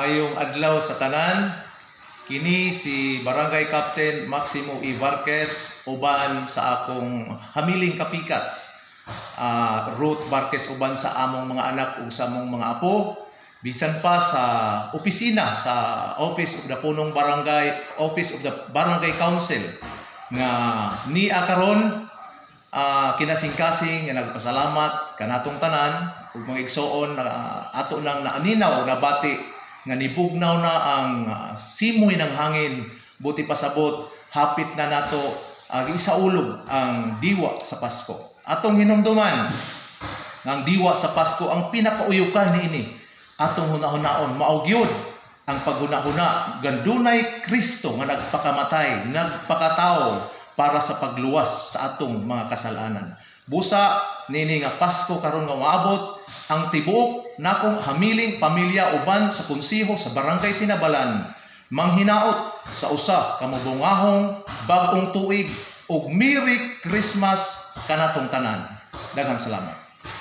Maayong adlaw sa tanan. Kini si Barangay Captain Maximo E. Varquez uban sa akong hamiling kapikas. Ruth Varquez uban sa among mga anak ug sa among mga apo. Bisan pa sa opisina sa Office of the Punong Barangay, Office of the Barangay Council nga niya karon kinasing-kasing nga nagpasalamat kanatong tanan ug mga igsoon na ato nang naaninaw nabati nga nibugnaw na ang simoy ng hangin, buti pasabot hapit na nato isaulog ang diwa sa Pasko. Atong hinumduman nga ang diwa sa Pasko ang pinakauyukan niini atong hunahunahon maog yun ang paghunahuna gandunay Kristo nga nagpakamatay, nagpakatao para sa pagluwas sa atong mga kasalanan. Busa nini nga Pasko karon nga maabot ang tibuok nakong hamiling pamilya uban sa konseho sa Barangay Tinabalan manghinaot sa usa ka mabungahong bag-ong tuig ug Merry Christmas kanatong tanan. Daghang salamat.